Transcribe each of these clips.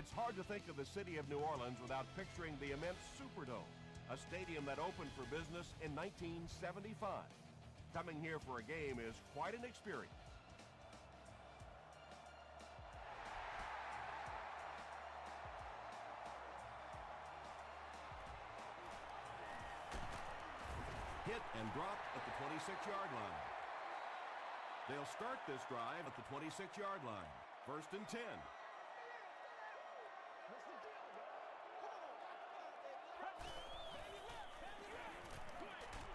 It's hard to think of the city of New Orleans without picturing the immense Superdome, a stadium that opened for business in 1975. Coming here for a game is quite an experience. Hit and drop at the 26-yard line. They'll start this drive at the 26-yard line. 1st and 10.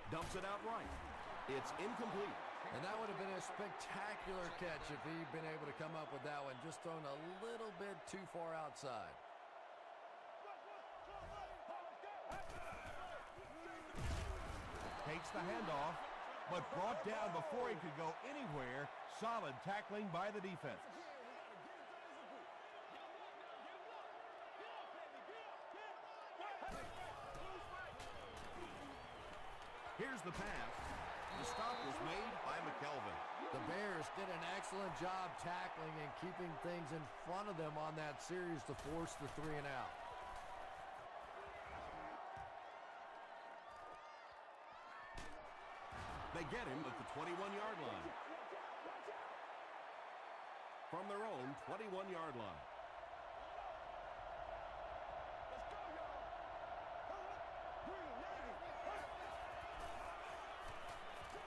Dumps it out right. It's incomplete. And that would have been a spectacular catch if he'd been able to come up with that one, just thrown a little bit too far outside. Takes the handoff, but brought down before he could go anywhere. Solid tackling by the defense. Here's the pass. The stop was made by McKelvin. The Bears did an excellent job tackling and keeping things in front of them on that series to force the 3 and out. They get him at the 21-yard line. From their own 21-yard line.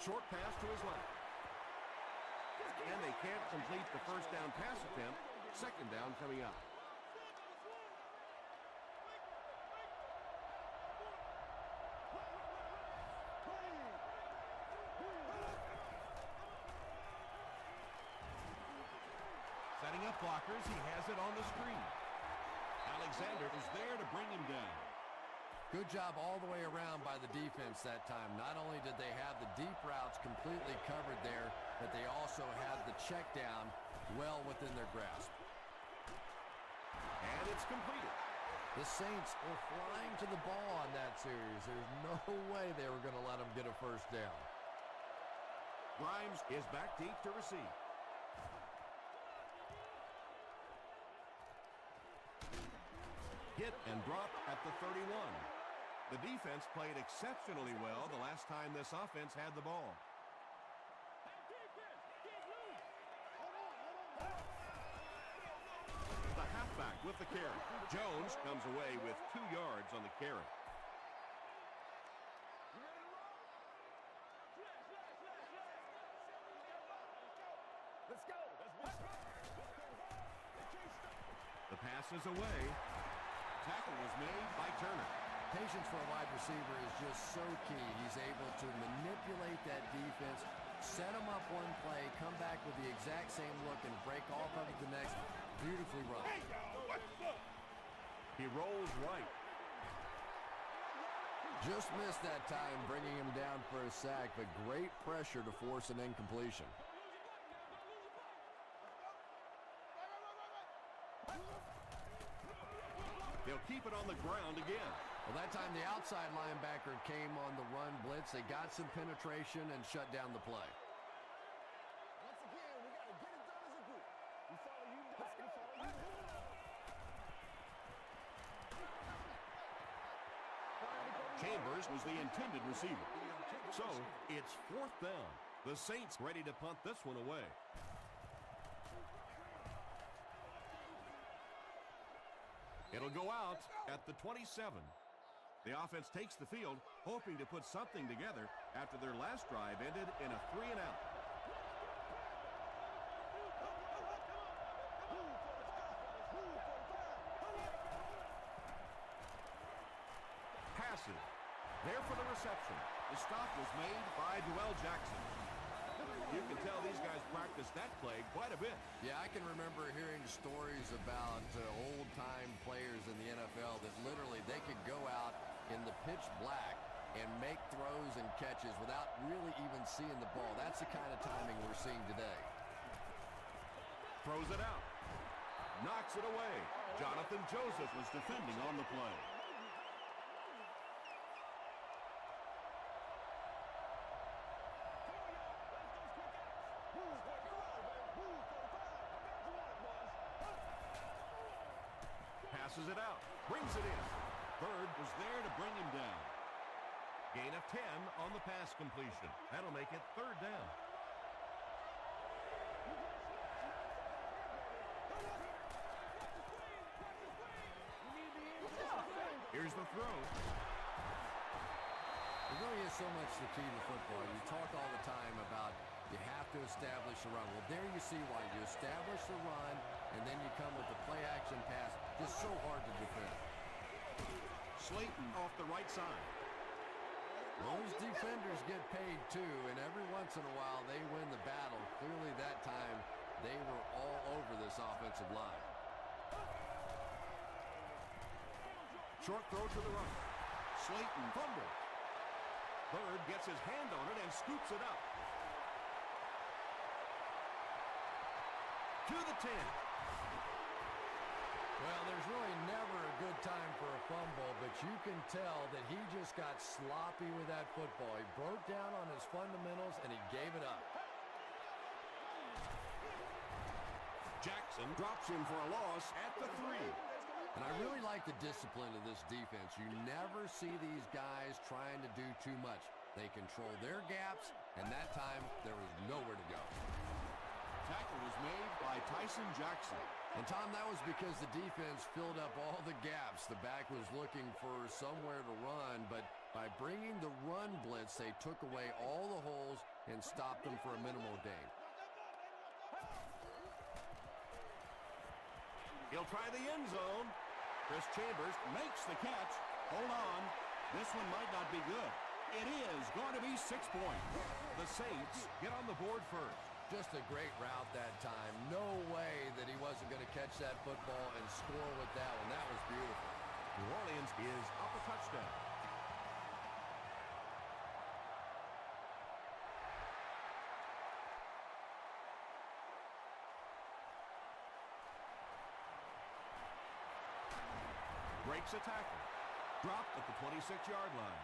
Short pass to his left. And they can't complete the first down pass attempt. 2nd down coming up. Setting up blockers, he has it on the screen. Alexander is there to bring him down. Good job all the way around by the defense that time. Not only did they have the deep routes completely covered there, but they also had the check down well within their grasp. And it's completed. The Saints were flying to the ball on that series. There's no way they were going to let them get a first down. Grimes is back deep to receive. Hit and drop at the 31. The defense played exceptionally well the last time this offense had the ball. The halfback with the carry. Jones comes away with 2 yards on the carry. Let's go. The pass is away. Tackle was made by Turner. Patience for a wide receiver is just so key. He's able to manipulate that defense, set them up one play, come back with the exact same look, and break off of it the next. Beautifully run. He rolls right. Just missed that time, bringing him down for a sack, but great pressure to force an incompletion. They'll keep it on the ground again. Well, that time the outside linebacker came on the run blitz. They got some penetration and shut down the play. Once again, we got to get it done as a group. We follow you. Let's go. Chambers was the intended receiver. So it's 4th down. The Saints ready to punt this one away. It'll go out at the 27. The offense takes the field, hoping to put something together after their last drive ended in a 3 and out. Passive. There for the reception. The stop was made by Duell Jackson. You can tell these guys practiced that play quite a bit. Yeah, I can remember hearing stories about old-time players in the NFL that literally they could go out in the pitch black and make throws and catches without really even seeing the ball. That's the kind of timing we're seeing today. Throws it out. Knocks it away. Jonathan Joseph was defending on the play. passes it out, brings it in. Bird was there to bring him down. Gain of 10 on the pass completion. That'll make it 3rd down. Here's the throw. It really is so much the key to football. You talk all the time about you have to establish a run. Well, there you see why. You establish the run, and then you come with the play-action pass. Just so hard to defend. Slayton off the right side. Those defenders get paid, too, and every once in a while they win the battle. Clearly that time they were all over this offensive line. Short throw to the right. Slayton fumbles. Bird gets his hand on it and scoops it up. To the 10. Well, there's really never a good time for a fumble, but you can tell that he just got sloppy with that football. He broke down on his fundamentals, and he gave it up. Jackson drops him for a loss at the 3. And I really like the discipline of this defense. You never see these guys trying to do too much. They control their gaps, and that time there was nowhere to go. Tackle was made by Tyson Jackson. And, Tom, that was because the defense filled up all the gaps. The back was looking for somewhere to run, but by bringing the run blitz, they took away all the holes and stopped them for a minimal gain. He'll try the end zone. Chris Chambers Makes the catch. Hold on. This one might not be good. It is going to be 6 points. The Saints get on the board first. Just a great route that time. No way that he wasn't going to catch that football and score with that one. That was beautiful. New Orleans is up a touchdown. Breaks a tackle. Dropped at the 26-yard line.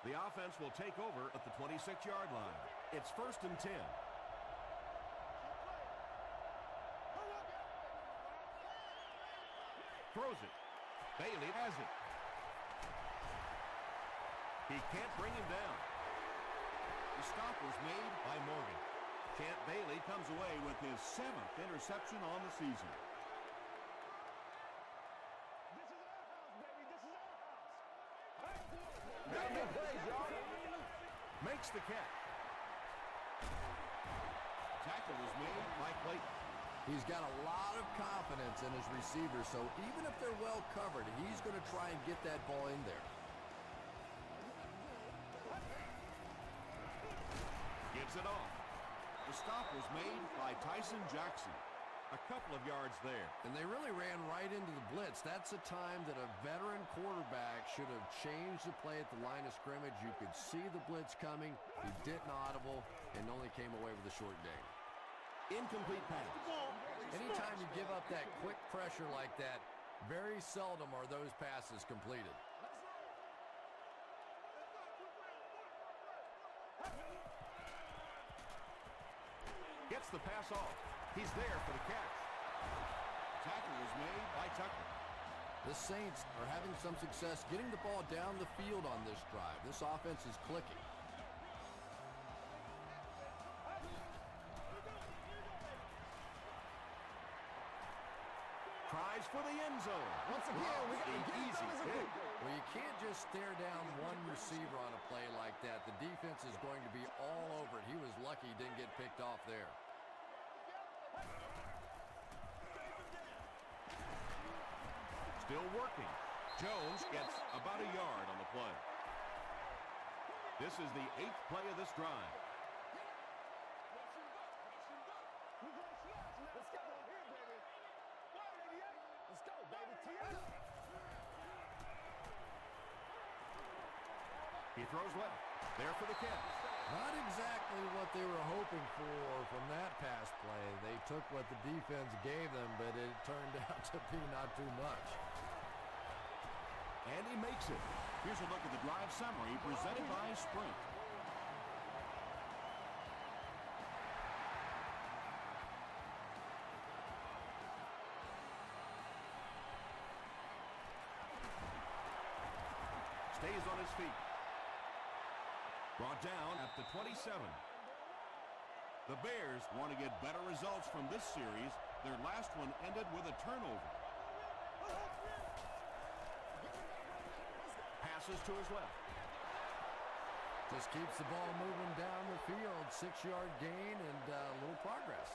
The offense will take over at the 26-yard line. It's 1st and 10. Throws it. Bailey has it. He can't bring him down. The stop was made By Morgan. Champ Bailey comes away with his 7th interception on the season. Makes the catch. Tackle was made By Clayton. He's got a lot of confidence in his receivers, so even if they're well covered, he's going to try and get that ball in there. Gives it off. The stop was made by Tyson Jackson. A couple of yards there. And they really ran right into the blitz. That's a time that a veteran quarterback should have changed the play at the line of scrimmage. You could see the blitz coming. He didn't audible and only came away with a short gain. Incomplete pass. Anytime you give up that quick pressure like that, very seldom are those passes completed. Gets the pass off. He's there for the catch. Tackle was made By Tucker. The Saints are having some success getting the ball down the field on this drive. This offense is clicking. Tries for the end zone. Once again, we got to get it done as a group. Well, you can't just stare down one receiver on a play like that. The defense is going to be all over it. He was lucky he didn't get picked off there. Still working. Jones gets about a yard on the play. This is the 8th play of this drive. Let's go, baby. Let's go, baby. He throws left. There for the catch. Not exactly what they were hoping for from that pass play. They took what the defense gave them, but it turned out to be not too much. And he makes it. Here's a look at the drive summary presented by Sprint. stays on his feet. Brought down at the 27. The Bears want to get better results from this series. Their last one ended with a turnover. Passes to his left. Just keeps the ball moving down the field. 6-yard gain and a little progress.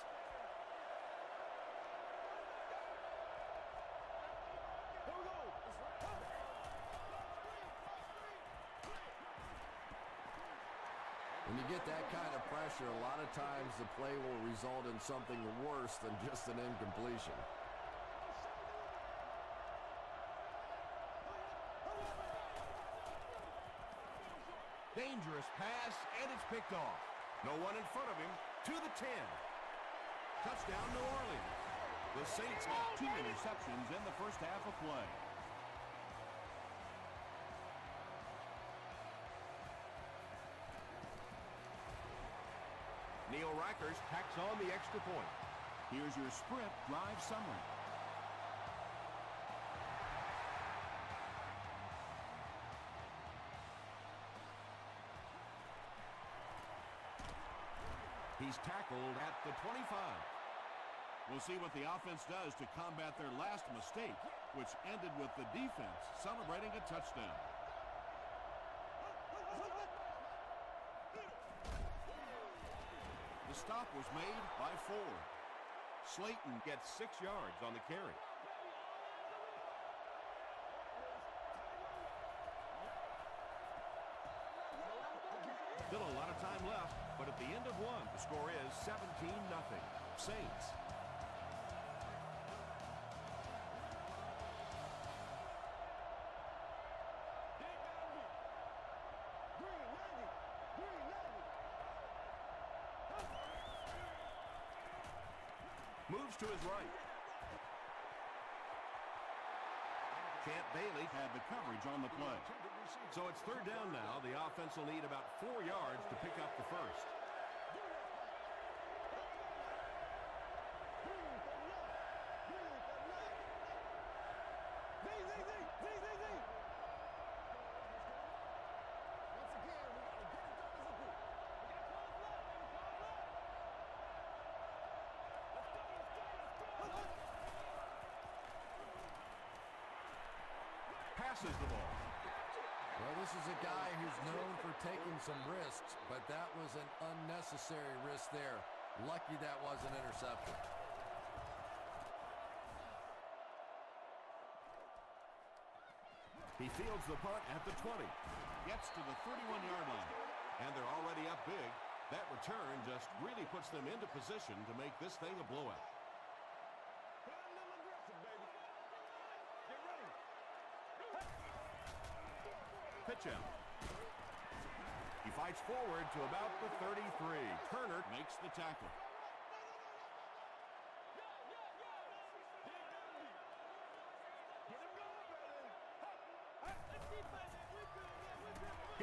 When you get that kind of pressure, a lot of times the play will result in something worse than just an incompletion. Dangerous pass, and it's picked off. No one in front of him. To the 10. Touchdown, New Orleans. The Saints have 2 interceptions in the first half of play. Neil Rackers tacks on the extra point. Here's your sprint drive summary. He's tackled at the 25. We'll see what the offense does to combat their last mistake, which ended with the defense celebrating a touchdown. The stop was made by Ford. Slayton gets 6 yards on the carry. Still a lot of time left, but at the end of one, the score is 17-0. Saints. Moves to his right. Champ Bailey Had the coverage on the play. So it's third down now. The offense will need about 4 yards to pick up the first. Passes the ball. Well, this is a guy who's known for taking some risks, but that was an unnecessary risk there. Lucky that wasn't intercepted. He fields the punt at the 20. Gets to the 31-yard line. And they're already up big. That return just really puts them into position to make this thing a blowout. Pitch out. He fights forward to about the 33. Turner Makes the tackle.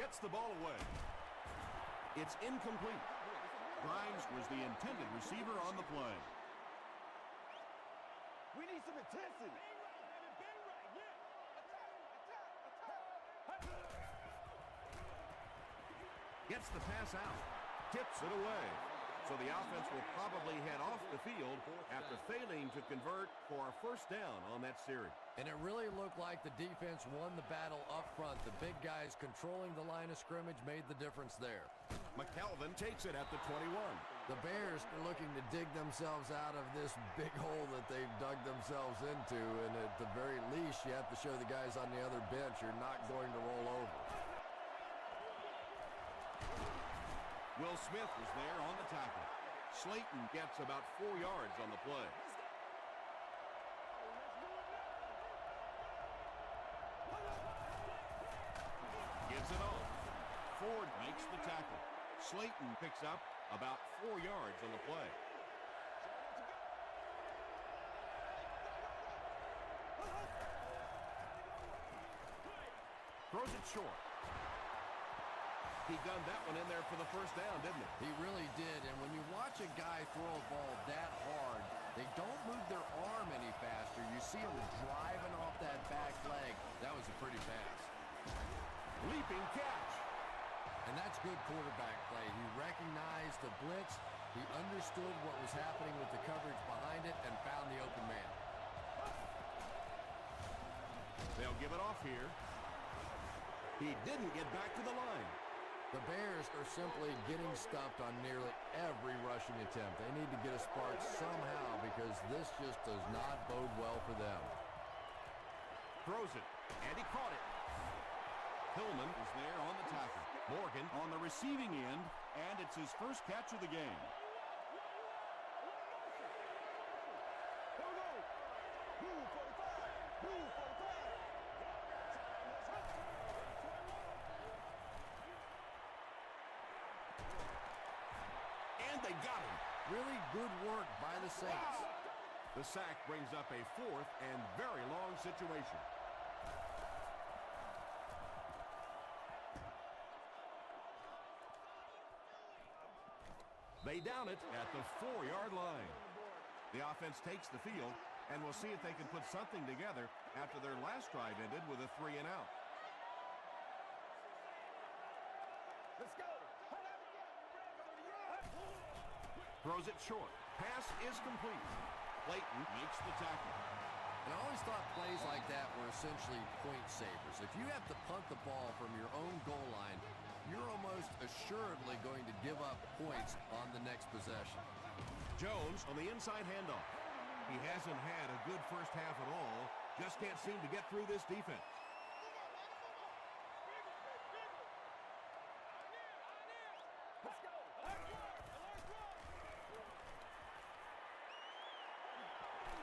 gets the ball away. It's incomplete. Grimes was the intended receiver on the play. We need some intensity. Gets the pass out. Tips it away. So the offense will probably head off the field after failing to convert for a first down on that series. And it really looked like the defense won the battle up front. The big guys controlling the line of scrimmage made the difference there. McKelvin takes it at the 21. The Bears are looking to dig themselves out of this big hole that they've dug themselves into, and at the very least, you have to show the guys on the other bench you're not going to roll over. Will Smith was there on the tackle. Slayton gets about 4 yards on the play. Gives it off. Ford makes the tackle. Slayton picks up about 4 yards on the play. Throws it short. He gunned that one in there for the first down, didn't he? He really did, and when you watch a guy throw a ball that hard, they don't move their arm any faster. You see him driving off that back leg. That was a pretty pass. Leaping catch. And that's good quarterback play. He recognized the blitz. He understood what was happening with the coverage behind it and found the open man. They'll give it off here. He didn't get back to the line. The Bears are simply getting stuffed on nearly every rushing attempt. They need to get a spark somehow because this just does not bode well for them. Throws it, and he caught it. Hillman Is there on the tackle. Morgan On the receiving end, and it's his first catch of the game. And they got him. Really good work by the Saints. The sack brings up a fourth and very long situation. They down it at the 4-yard line. The offense takes the field, and we'll see if they can put something together after their last drive ended with a 3-and-out. Let's go. Throws it short. Pass is complete. Clayton Makes the tackle. And I always thought plays like that were essentially point savers. If you have to punt the ball from your own goal line, you're almost assuredly going to give up points on the next possession. Jones on the inside handoff. He hasn't had a good first half at all. Just can't seem to get through this defense.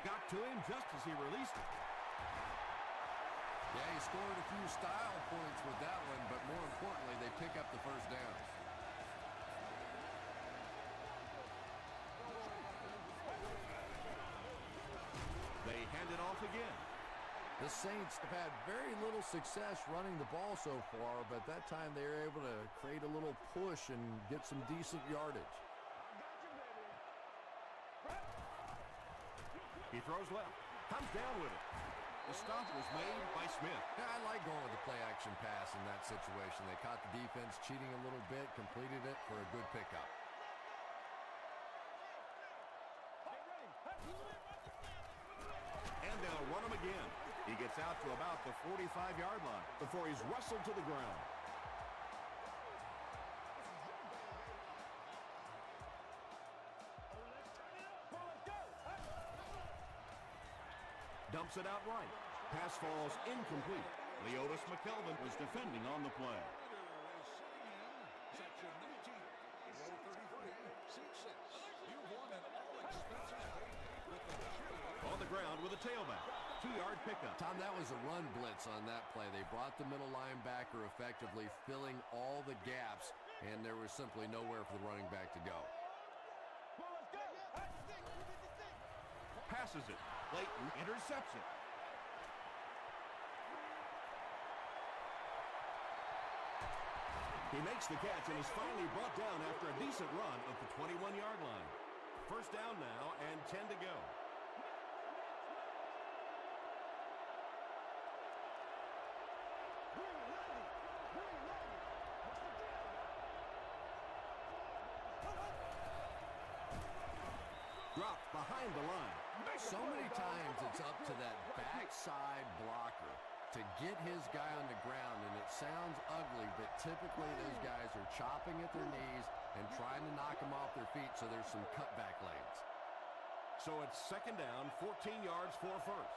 Got to him just as he released it. Yeah, he scored a few style points with that one, but more importantly, they pick up the first down. They hand it off again. The Saints have had very little success running the ball so far, but that time they were able to create a little push and get some decent yardage. He throws left. Comes down with it. The stop was made by Smith. Yeah, I like going with the play-action pass in that situation. They caught the defense cheating a little bit, completed it for a good pickup. And they'll run him again. He gets out to about the 45-yard line before he's wrestled to the ground. Dumps it out right. Pass falls incomplete. Leotis McKelvin Was defending on the play. Section 19, row 33, seat 6. You've won an all-expenses paid with the cheerleader. on the ground with a tailback. 2-yard pickup. Tom, that was a run blitz on that play. They brought the middle linebacker effectively filling all the gaps, and there was simply nowhere for the running back to go. Passes it. Clayton intercepts it. He makes the catch and is finally brought down after a decent run at the 21-yard line. First down now and 10 to go. Dropped behind the line. So many times it's up to that backside blocker to get his guy on the ground, and it sounds ugly, but typically those guys are chopping at their knees and trying to knock them off their feet, so there's some cutback lanes. So it's second down, 14 yards for first.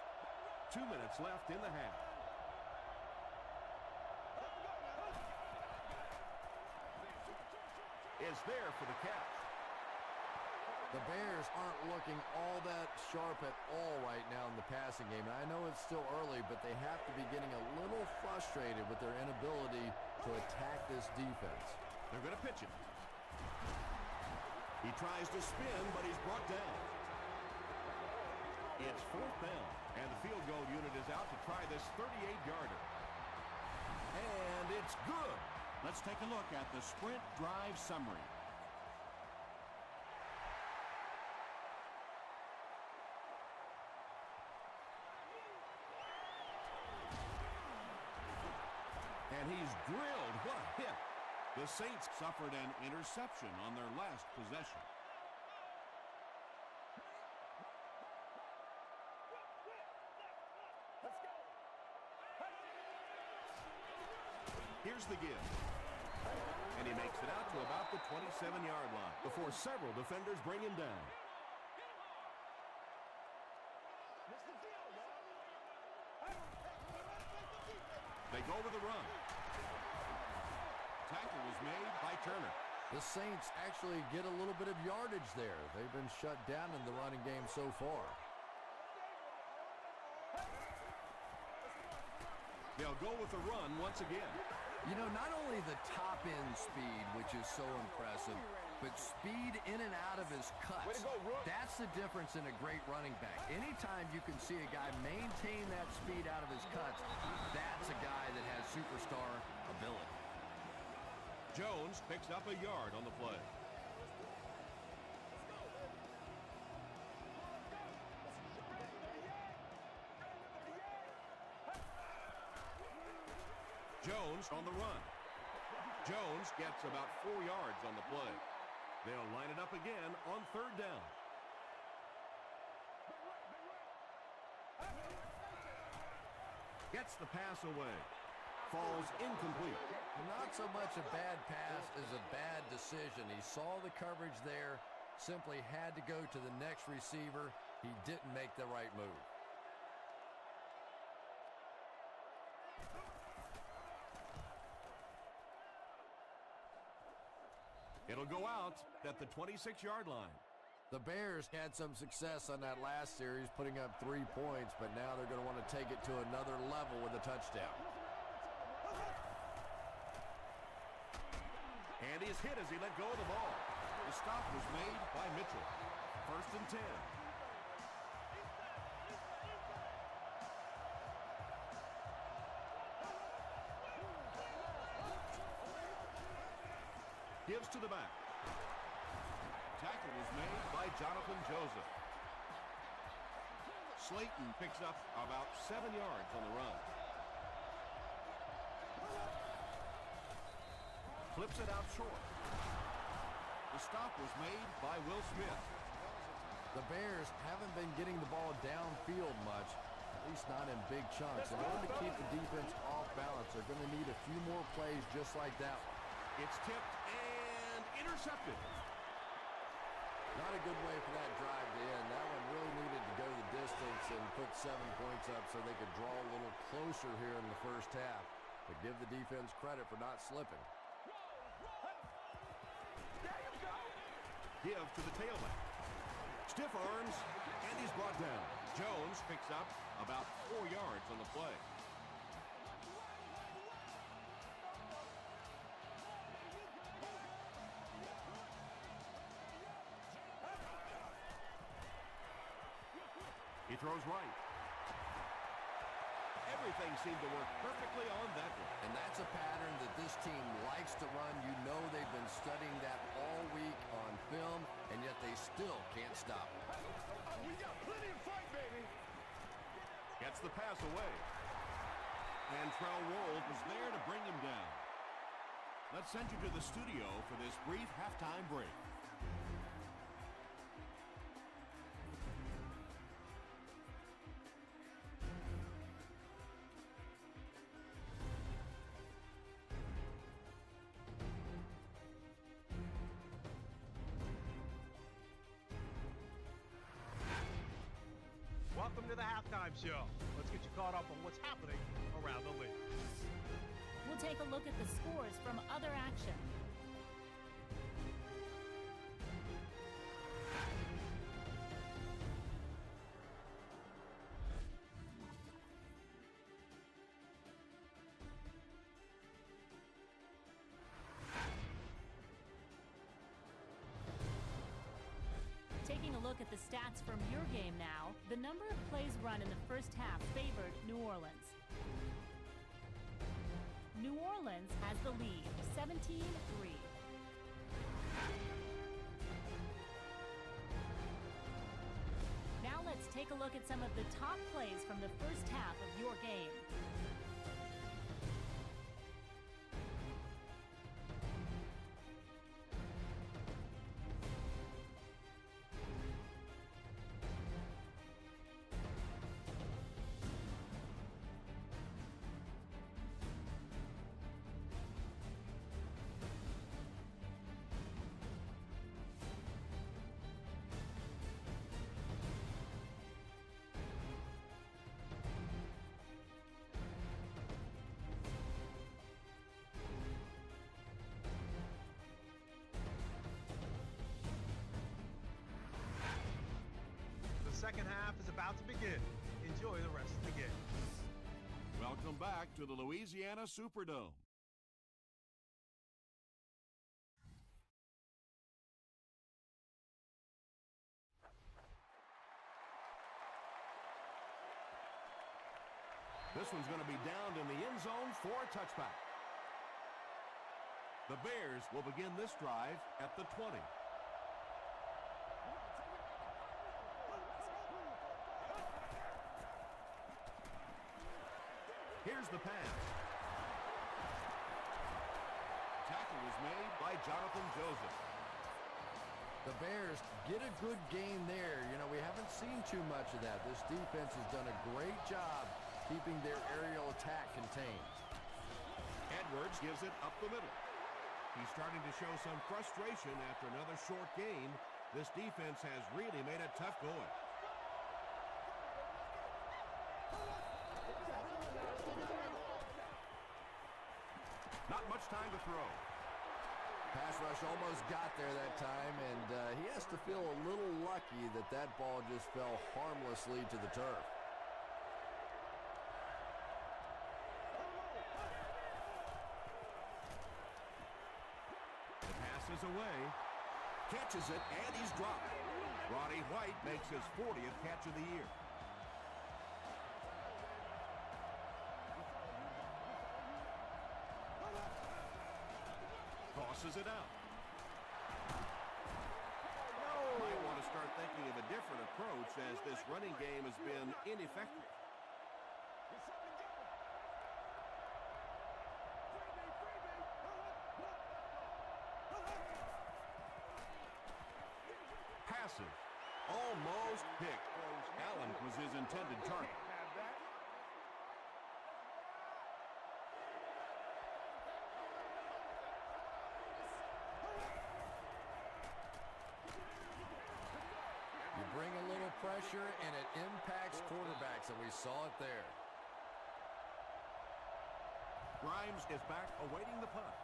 2 minutes left in the half. Is there for the catch. The Bears aren't looking all that sharp at all right now in the passing game. And I know it's still early, but they have to be getting a little frustrated with their inability to attack this defense. They're going to pitch it. He tries to spin, but he's brought down. It's fourth down, and the field goal unit is out to try this 38-yarder. And it's good. Let's take a look at the sprint drive summary. And he's drilled. What a hit. The Saints suffered an interception on their last possession. Here's the give. And he makes it out to about the 27-yard line before several defenders bring him down. They go to the run. Tackle was made by Turner. The Saints actually get a little bit of yardage there. They've been shut down in the running game so far. They'll go with the run once again. You know, not only the top-end speed, which is so impressive, but speed in and out of his cuts. That's the difference in a great running back. Anytime you can see a guy maintain that speed out of his cuts, that's a guy that has superstar ability. Jones picks up a yard on the play. Jones on the run. Jones gets about 4 yards on the play. They'll line it up again on third down. Gets the pass away. Falls incomplete. Not so much a bad pass as a bad decision. He saw the coverage there, simply had to go to the next receiver. He didn't make the right move. It'll go out at the 26-yard line. The Bears had some success on that last series, putting up 3 points, but now they're going to want to take it to another level with a touchdown. And he's hit as he let go of the ball. The stop was made by Mitchell. 1st and 10. Gives to the back. Tackle was made by Jonathan Joseph. Slayton picks up about 7 yards on the run. Flips it out short. The stop was made by Will Smith. The Bears haven't been getting the ball downfield much, at least not in big chunks. In order to keep the defense off balance, they're going to need a few more plays just like that one. It's tipped and intercepted. Not a good way for that drive to end. That one really needed to go the distance and put 7 points up so they could draw a little closer here in the first half. But give the defense credit for not slipping. Give to the tailback. Stiff arms, and he's brought down. Jones picks up about 4 yards on the play. He throws right. Everything seemed to work perfectly on that one. And that's a pattern that this team likes to run. You know they've been studying that all week on film, and yet they still can't stop it. We got plenty of fight, baby. Gets the pass away. And Trell Wold was there to bring him down. Let's send you to the studio for this brief halftime break. Welcome to the halftime show. Let's get you caught up on what's happening around the league. We'll take a look at the scores from other action. Taking a look at the stats from your game now, the number of plays run in the first half favored New Orleans. New Orleans has the lead, 17-3. Now let's take a look at some of the top plays from the first half of your game. second half is about to begin. Enjoy the rest of the game. Welcome back to the Louisiana Superdome. This one's going to be downed in the end zone for a touchback. The Bears will begin this drive at the 20. Here's the pass. Tackle was made by Jonathan Joseph. The Bears get a good gain there. You know, we haven't seen too much of that. This defense has done a great job keeping their aerial attack contained. Edwards gives it up the middle. He's starting to show some frustration after another short gain. This defense has really made it tough going. Not much time to throw. Pass rush almost got there that time, and he has to feel a little lucky that that ball just fell harmlessly to the turf. The pass is away. Catches it, and he's dropped. Roddy White makes his 40th catch of the year. Tosses it out. Might want to start thinking of a different approach as this running game has been ineffective. Passes. Almost picked. Allen was his intended target. You bring a little pressure, and it impacts quarterbacks, and we saw it there. Grimes is back awaiting the punt.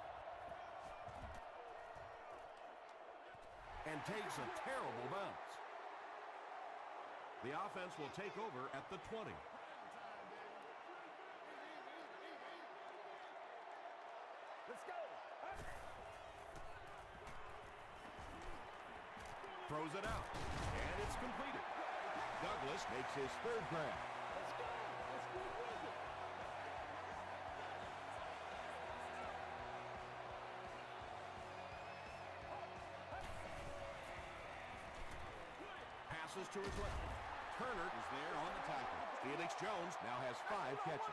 And takes a terrible bounce. The offense will take over at the 20. Let's go. Throws it out. And it's completed. Douglas makes his third grab. Let's go. Let's go with it. Passes to his left. Turner is there on the tackle. Felix Jones now has 5 catches.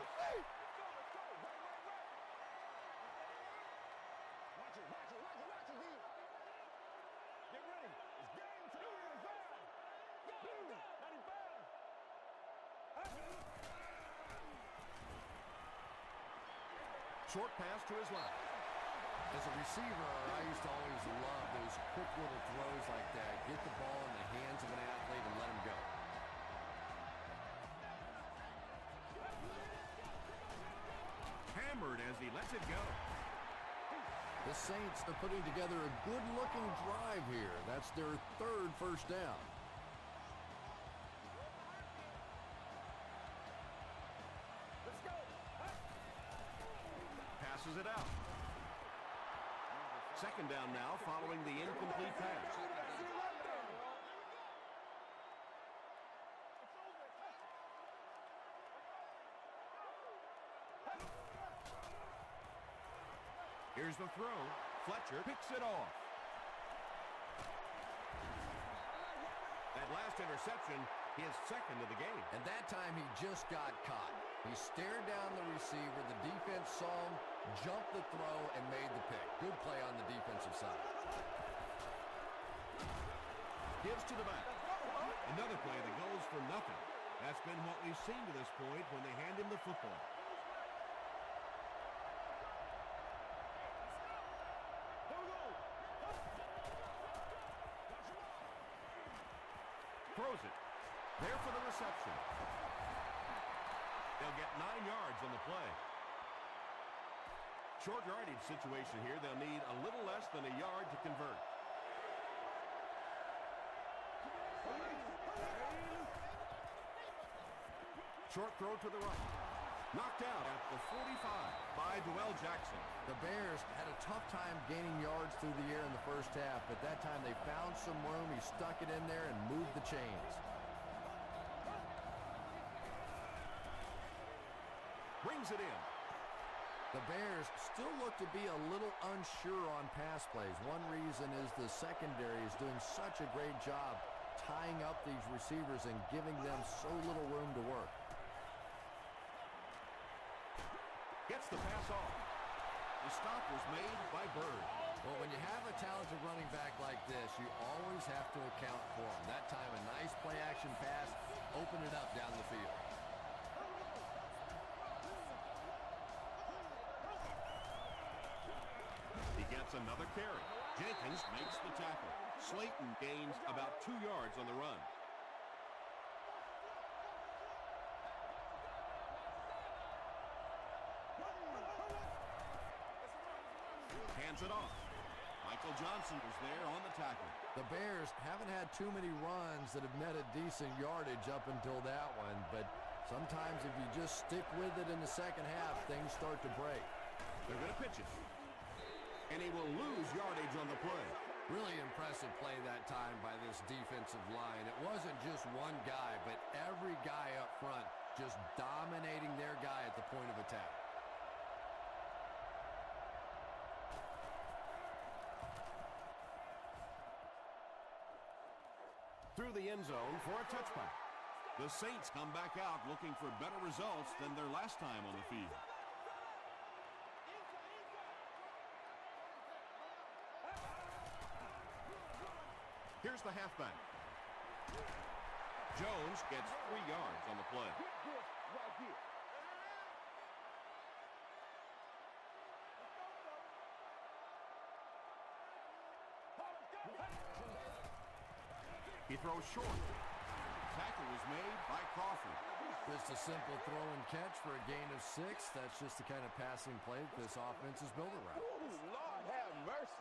Watch it, watch it, watch it, watch it, D. Get ready. It's game time. 95. Short pass to his left. As a receiver, I used to always love those quick little throws like that. Get the ball in the hands of an athlete and let him go. Hammered as he lets it go. The Saints are putting together a good-looking drive here. That's their 3rd first down. Let's go. Passes it out. Second down now following the incomplete pass. Here's the throw. Fletcher picks it off. That last interception, his second of the game. And that time he just got caught. He stared down the receiver. The defense saw him, jumped the throw, and made the pick. Good play on the defensive side. Gives to the back. Another play that goes for nothing. That's been what we've seen to this point when they hand him the football. Throws it. There for the reception. They'll get 9 yards on the play. Short yardage situation here. They'll need a little less than a yard to convert. Short throw to the right. Knocked out at the 45 by Doell Jackson. The Bears had a tough time gaining yards through the air in the first half, but that time they found some room. He stuck it in there and moved the chains. Brings it in. The Bears still look to be a little unsure on pass plays. One reason is the secondary is doing such a great job tying up these receivers and giving them so little room to work. Gets the pass off. The stop was made by Bird. Well, when you have a talented running back like this, you always have to account for him. That time, a nice play-action pass opened it up down the field. He gets another carry. Jenkins makes the tackle. Slayton gains about 2 yards on the run. Hands it off. Michael Johnson was there on the tackle. The Bears haven't had too many runs that have netted decent yardage up until that one, but sometimes if you just stick with it in the second half, things start to break. They're going to pitch it. And he will lose yardage on the play. Really impressive play that time by this defensive line. It wasn't just one guy, but every guy up front just dominating their guy at the point of attack. Through the end zone for a touchback. The Saints come back out looking for better results than their last time on the field. Here's the halfback. Jones gets 3 yards on the play. Right here. He throws short. Tackle was made by Crawford. Just a simple throw and catch for a gain of 6. That's just the kind of passing play that this offense is built around. Ooh, Lord have mercy.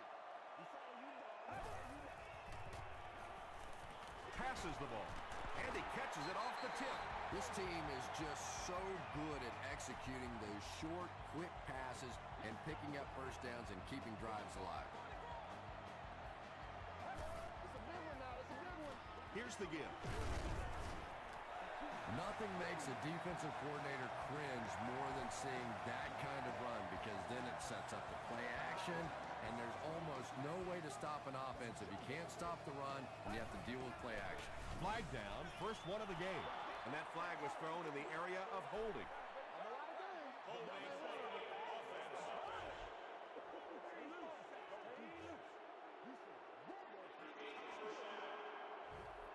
Passes the ball. And he catches it off the tip. This team is just so good at executing those short, quick passes and picking up first downs and keeping drives alive. Here's the give. Nothing makes a defensive coordinator cringe more than seeing that kind of run, because then it sets up the play action, and there's almost no way to stop an offense if you can't stop the run and you have to deal with play action. Flag down, first one of the game. And that flag was thrown in the area of holding.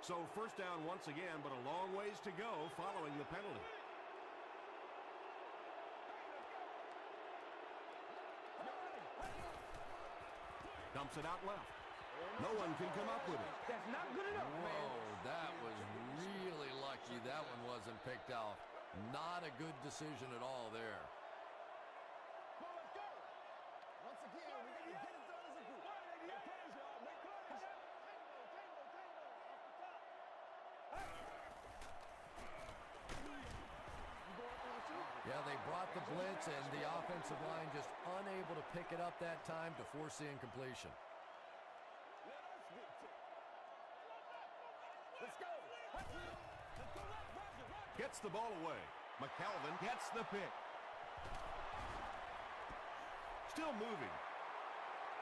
So first down once again, but a long ways to go following the penalty. Dumps it out left. No one can come up with it. That's not good enough, man. Whoa, that was really lucky that one wasn't picked off. Not a good decision at all there. Well, let's go. Once again, we got to get it done as a group. Make plays, y'all. Make plays. Yeah, they brought the blitz, and the offensive line just unable to pick it up that time to force the incompletion. Let's go. Gets the ball away. McKelvin gets the pick. Still moving.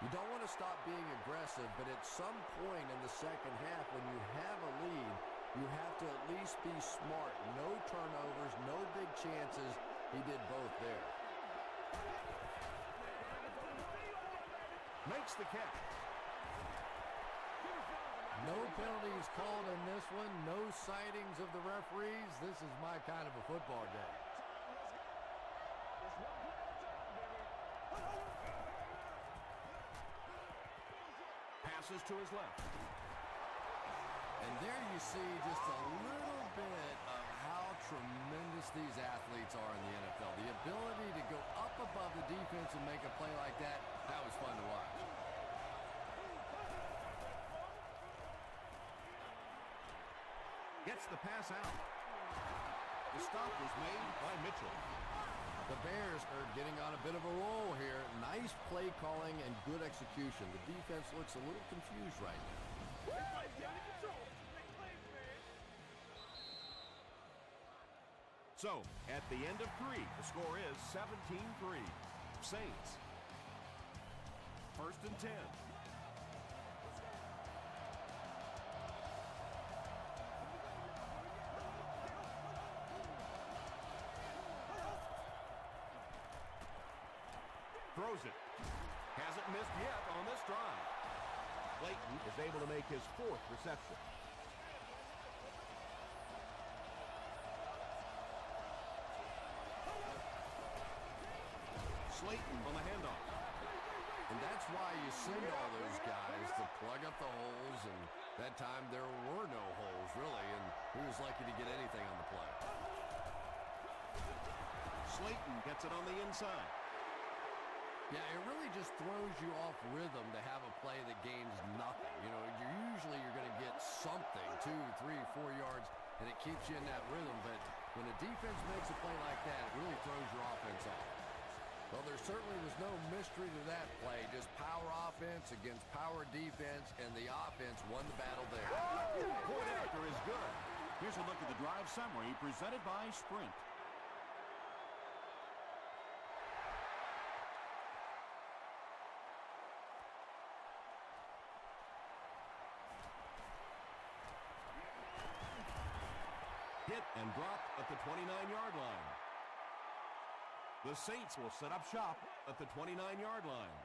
You don't want to stop being aggressive, but at some point in the second half, when you have a lead, you have to at least be smart. No turnovers, no big chances. He did both there. Makes the catch. No penalties called in this one. No sightings of the referees. This is my kind of a football game. Passes to his left. And there you see just a little bit of how tremendous these athletes are in the NFL. The ability to go up above the defense and make a play like that, that was fun to watch. Gets the pass out. The stop was made by Mitchell. The Bears are getting on a bit of a roll here. Nice play calling and good execution. The defense looks a little confused right now. So, at the end of 3, the score is 17-3. Saints. 1st and 10. Throws it. Hasn't missed yet on this drive. Clayton is able to make his 4th reception. Slayton on the handoff. And that's why you send all those guys to plug up the holes, and that time there were no holes, really, and he was lucky to get anything on the play. Slayton gets it on the inside. Yeah, it really just throws you off rhythm to have a play that gains nothing. You know, you're going to get something, 2, 3, 4 yards, and it keeps you in that rhythm. But when a defense makes a play like that, it really throws your offense off. Well, there certainly was no mystery to that play. Just power offense against power defense, and the offense won the battle there. Point after is good. Here's a look at the drive summary presented by Sprint. Hit and dropped at the 29-yard line. The Saints will set up shop at the 29-yard line.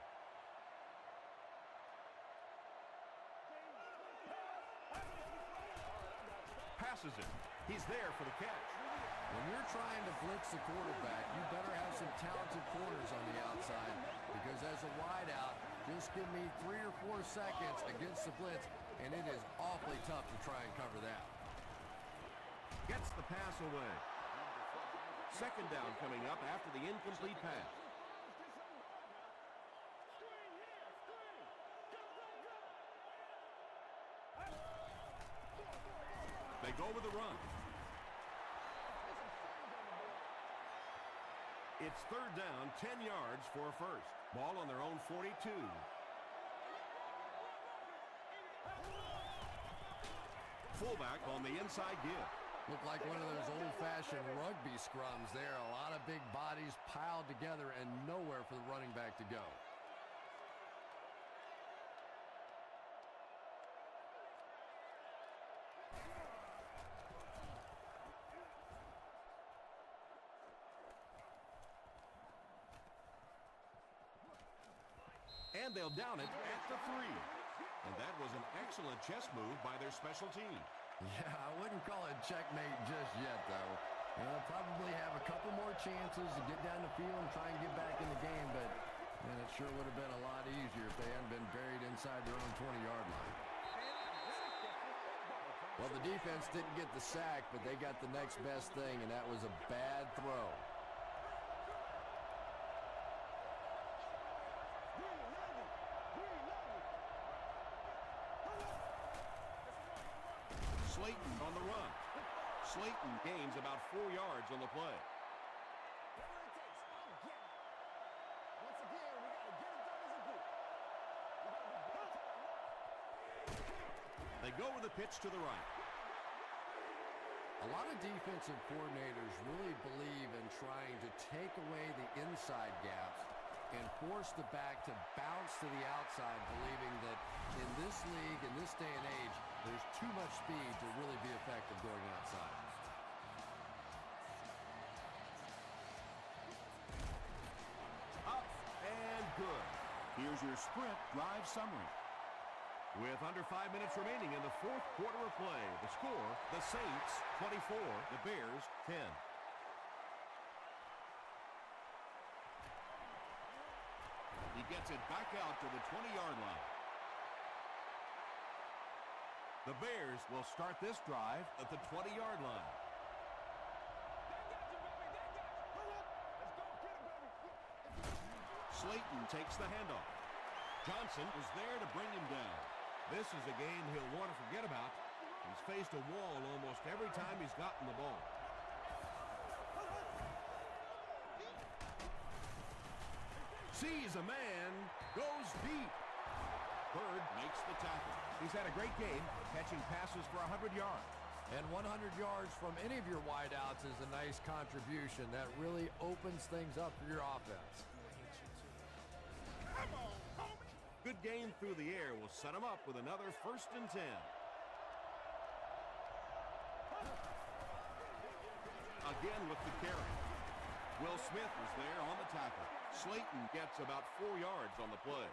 Passes it. He's there for the catch. When you're trying to blitz the quarterback, you better have some talented corners on the outside, because as a wideout, just give me 3 or 4 seconds against the blitz, and it is awfully tough to try and cover that. Gets the pass away. 2nd down coming up after the incomplete pass. They go with the run. It's 3rd down, 10 yards for a first. Ball on their own 42. Fullback on the inside give. Looked like one of those old-fashioned rugby scrums there. A lot of big bodies piled together and nowhere for the running back to go. And they'll down it at the 3. And that was an excellent chess move by their special team. Yeah, I wouldn't call it checkmate just yet, though. They'll probably have a couple more chances to get down the field and try and get back in the game, but man, it sure would have been a lot easier if they hadn't been buried inside their own 20-yard line. Well, the defense didn't get the sack, but they got the next best thing, and that was a bad throw. Slayton on the run. Slayton gains about 4 yards on the play. They go with the pitch to the right. A lot of defensive coordinators really believe in trying to take away the inside gaps and force the back to bounce to the outside, believing that in this league, in this day and age, there's too much speed to really be effective going outside. Up and good. Here's your Sprint drive summary. With under 5 minutes remaining in the 4th quarter of play, the score, the Saints 24, the Bears 10. He gets it back out to the 20-yard line. The Bears will start this drive at the 20-yard line. Slayton takes the handoff. Johnson was there to bring him down. This is a game he'll want to forget about. He's faced a wall almost every time he's gotten the ball. Sees a man, goes deep. Bird makes the tackle. He's had a great game, catching passes for 100 yards. And 100 yards from any of your wideouts is a nice contribution. That really opens things up for your offense. Come on, homie. Good game through the air will set him up with another 1st and 10. Again with the carry. Will Smith was there on the tackle. Slayton gets about 4 yards on the play.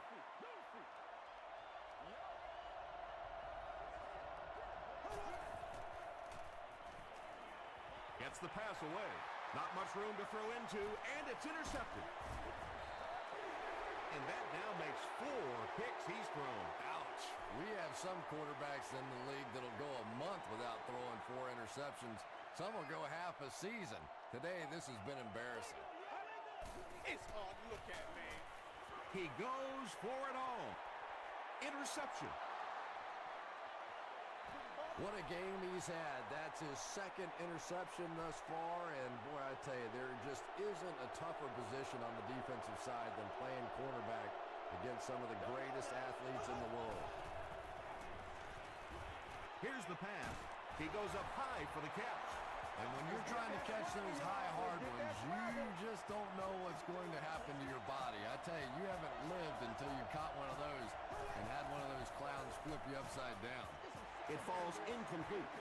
Gets the pass away. Not much room to throw into, and it's intercepted. And that now makes 4 picks he's thrown. Ouch. We have some quarterbacks in the league that'll go a month without throwing 4 interceptions. Some will go half a season. Today, this has been embarrassing. It's hard to look at, man. He goes for it all. Interception. What a game he's had. That's his 2nd interception thus far, and boy, I tell you, there just isn't a tougher position on the defensive side than playing quarterback against some of the greatest athletes in the world. Here's the pass. He goes up high for the catch. And when you're trying to catch those high, hard ones, you just don't know what's going to happen to your body. I tell you, you haven't lived until you caught one of those and had one of those clowns flip you upside down. It falls incomplete.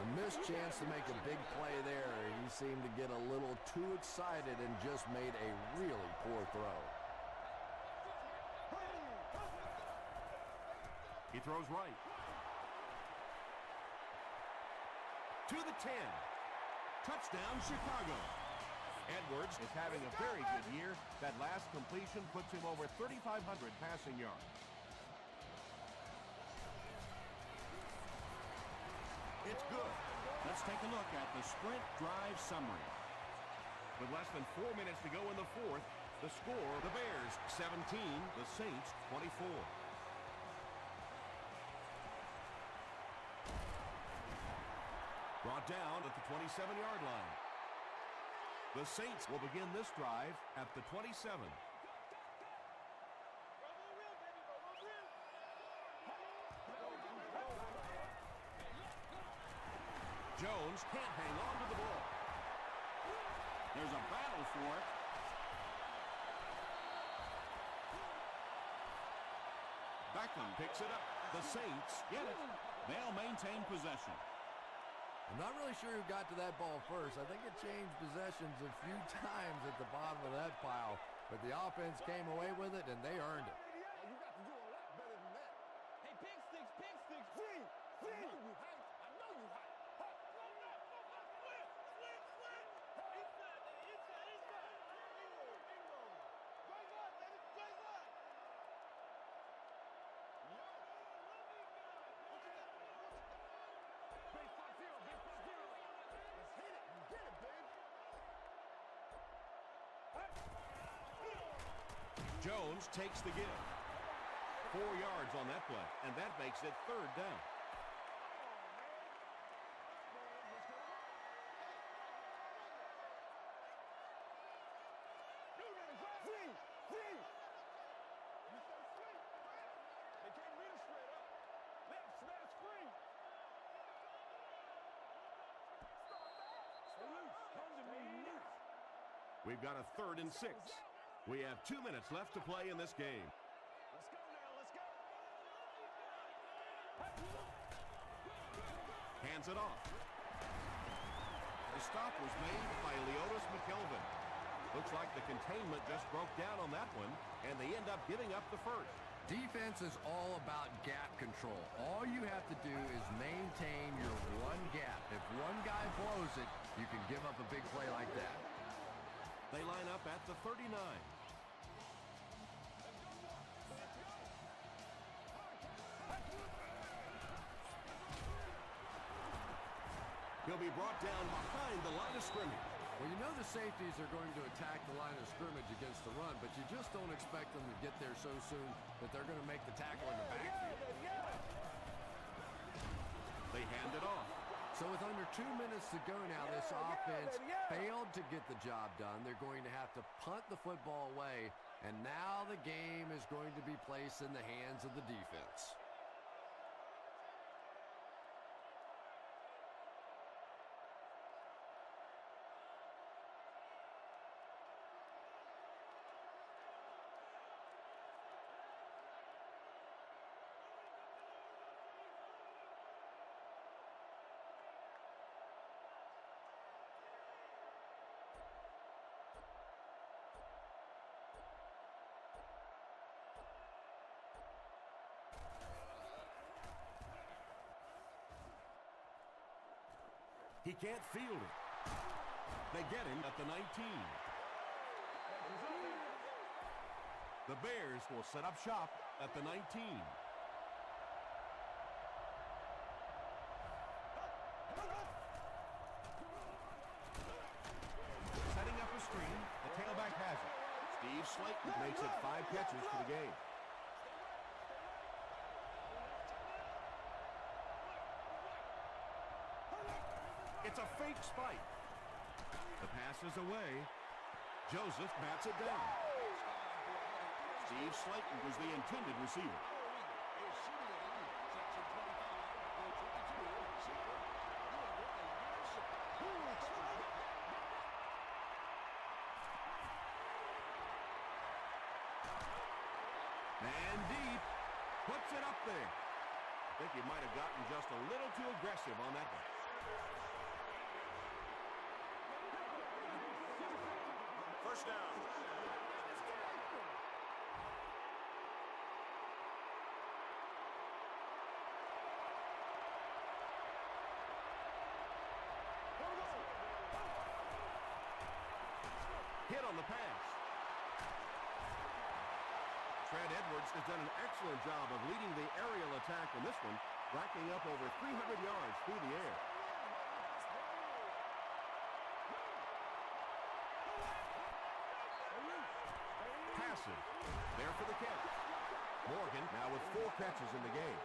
A missed chance to make a big play there. He seemed to get a little too excited and just made a really poor throw. He throws right. To the 10. Touchdown, Chicago. Edwards is having a very good year. That last completion puts him over 3,500 passing yards. It's good. Let's take a look at the sprint drive summary. With less than 4 minutes to go in the 4th, the score, The Bears 17, the Saints 24. Brought down at the 27-yard line. The Saints will begin this drive at the 27. Jones can't hang on to the ball. There's a battle for it. Beckham picks it up. The Saints get it. They'll maintain possession. I'm not really sure who got to that ball first. I think it changed possessions a few times at the bottom of that pile, but the offense came away with it, and they earned it. You got to do a lot better than that. Hey, pick sticks, pick sticks. Free. I know you hype. I know you hype. Jones takes the give. 4 yards on that play, and that makes it 3rd down. We've got a 3rd and 6. We have 2 minutes left to play in this game. Let's go now. Let's go. Hands it off. The stop was made by Leotis McKelvin. Looks like the containment just broke down on that one, and they end up giving up the first. Defense is all about gap control. All you have to do is maintain your one gap. If one guy blows it, you can give up a big play like that. They line up at the 39. He'll be brought down behind the line of scrimmage. Well, you know the safeties are going to attack the line of scrimmage against the run, but you just don't expect them to get there so soon that they're going to make the tackle in the backfield. They hand it off. So with under 2 minutes to go now, this offense failed to get the job done. They're going to have to punt the football away And now the game is going to be placed in the hands of the defense. He can't field it. They get him at the 19. The Bears will set up shop at the 19. Setting up a screen, the tailback has it. Steve Slayton makes it 5 catches for the game. It's a fake spike. The pass is away. Joseph bats it down. Steve Slayton was the intended receiver. And deep. Puts it up there. I think he might have gotten just a little too aggressive on that one. First down. Hit on the pass. Trent Edwards has done an excellent job of leading the aerial attack in this one, racking up over 300 yards through the air. Passes. There for the catch. Morgan now with 4 catches in the game.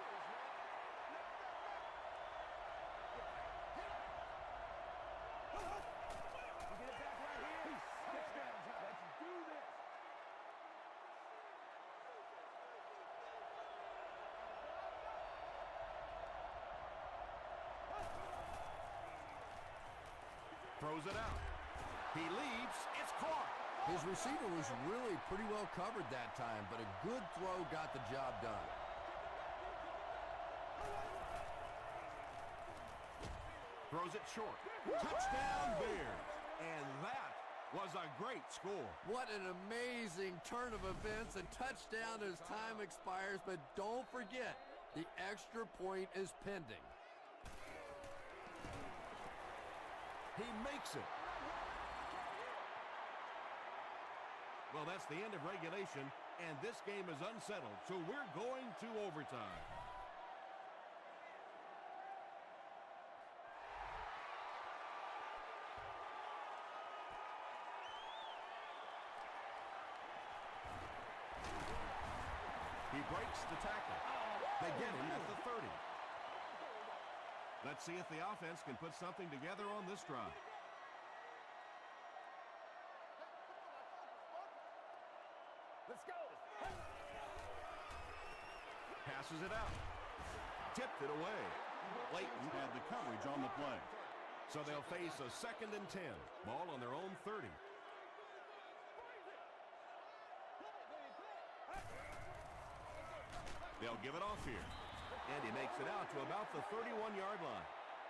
Throws it out. He leaps. It's caught. His receiver was really pretty well covered that time, but a good throw got the job done. Throws it short. Touchdown Bears. And that was a great score. What an amazing turn of events. A touchdown as time expires, but don't forget, the extra point is pending. He makes it. Well, that's the end of regulation, and this game is unsettled, so we're going to overtime. He breaks the tackle. They get him at the 30. Let's see if the offense can put something together on this drive. Let's go. Passes it out. Tipped it away. Layton had the coverage on the play. So they'll face a 2nd and 10. Ball on their own 30. They'll give it off here. And he makes it out to about the 31-yard line.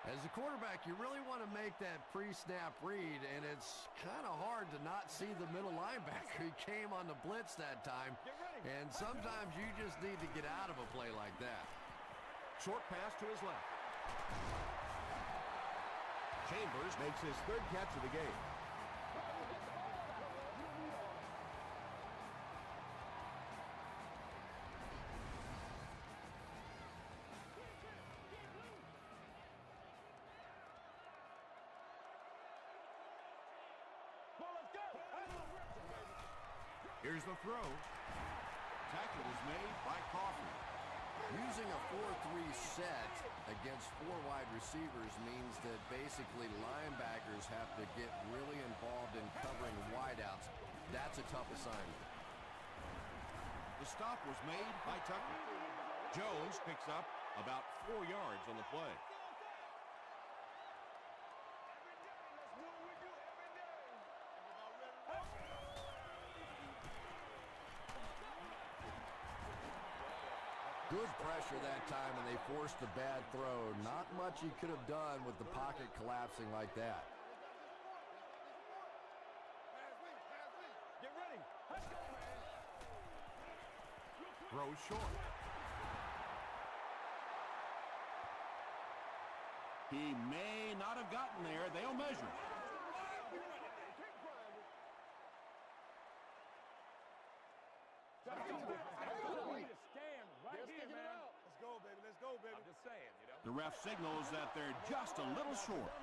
As a quarterback, you really want to make that pre-snap read, and it's kind of hard to not see the middle linebacker. He came on the blitz that time, and sometimes you just need to get out of a play like that. Short pass to his left. Chambers makes his 3rd catch of the game. Here's the throw. Tackle is made by Coffee. Using a 4-3 set against 4 wide receivers means that basically linebackers have to get really involved in covering wideouts. That's a tough assignment. The stop was made by Tucker. Jones picks up about 4 yards on the play. Good pressure that time, and they forced a bad throw. Not much he could have done with the pocket collapsing like that. Get ready. Let's go, man. Throws short. He may not have gotten there. They'll measure. Let's go, baby. Let's go, baby. I'm just saying, you know. The ref signals that they're just a little short.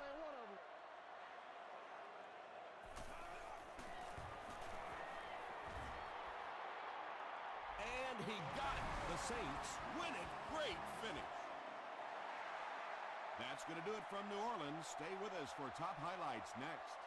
And he got it. The Saints win it. Great finish. That's going to do it from New Orleans. Stay with us for top highlights next.